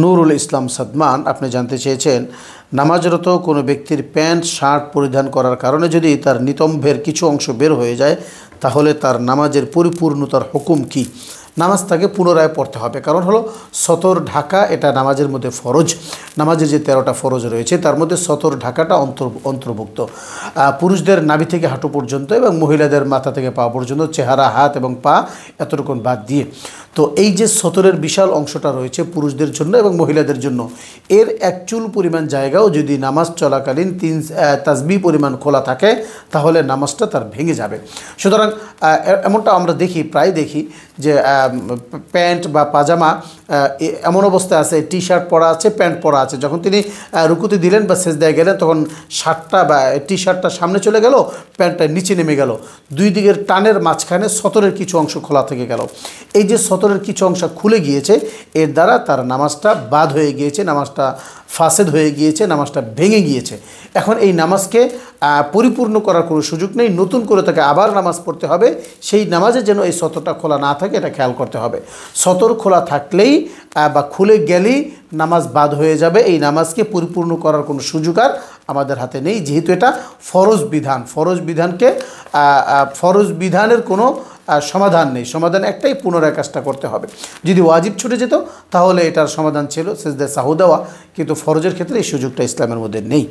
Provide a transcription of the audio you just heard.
নুরুল ইসলাম সাদমান আপনি জানতে চেয়েছেন, নামাজরত কোনো ব্যক্তির প্যান্ট শার্ট পরিধান করার কারণে যদি তার নিতম্বের কিছু অংশ বের হয়ে যায়, তাহলে তার নামাজের পরিপূর্ণতার হুকুম কি? নামাজ তাকে পুনরায় পড়তে হবে। কারণ হলো সতর ঢাকা এটা নামাজের মধ্যে ফরজ। নামাজের যে 13টা ফরজ রয়েছে তার মধ্যে সতর ঢাকাটা অন্তর্ভুক্ত। পুরুষদের নাভি থেকে হাঁটু পর্যন্ত এবং মহিলাদের মাথা থেকে পা পর্যন্ত, চেহারা, হাত এবং পা এতটুকু বাদ দিয়ে। তো এই যে সতরের বিশাল অংশটা রয়েছে পুরুষদের জন্য এবং মহিলাদের জন্য, এর এক চুল পরিমাণ জায়গাও যদি নামাজ চলাকালীন 3 তাসবিহ পরিমাণ খোলা থাকে, তাহলে নামাজটা তার ভেঙে যাবে। সুতরাং এমনটা আমরা দেখি, প্রায় দেখি যে প্যান্ট বা পাজামা এমন অবস্থায় আছে, টি শার্ট পরা আছে, প্যান্ট পরা আছে, যখন তিনি রুকুতে দিলেন বা সেজদায় গেলেন তখন শার্টটা বা টি শার্টটা সামনে চলে গেল, প্যান্টটা নিচে নেমে গেল, দুই দিকের টানের মাঝখানে সতরের কিছু অংশ খোলা থেকে গেল। এই যে সতরের কিছু অংশ খুলে গিয়েছে, এর দ্বারা তার নামাজটা বাদ হয়ে গিয়েছে, নামাজটা ফাসেদ হয়ে গিয়েছে, নামাজটা ভেঙে গিয়েছে। এখন এই নামাজকে পরিপূর্ণ করার কোনো সুযোগ নেই, নতুন করে তাকে আবার নামাজ পড়তে হবে। সেই নামাজে যেন এই সতরটা খোলা না থাকে এটা খেয়াল করতে হবে। সতর খোলা থাকলেই বা খুলে গেলেই নামাজ বাদ হয়ে যাবে। এই নামাজকে পরিপূর্ণ করার কোনো সুযোগ আর আমাদের হাতে নেই, যেহেতু এটা ফরজ বিধান। ফরজ বিধানের কোনো সমাধান নেই, সমাধান একটাই, পুনরায় কাজটা করতে হবে। যদি ওয়াজিব ছুটে যেত তাহলে এটার সমাধান ছিল সেজদায় সাহু দেওয়া, কিন্তু ফরজের ক্ষেত্রে এই সুযোগটা ইসলামের মধ্যে নেই।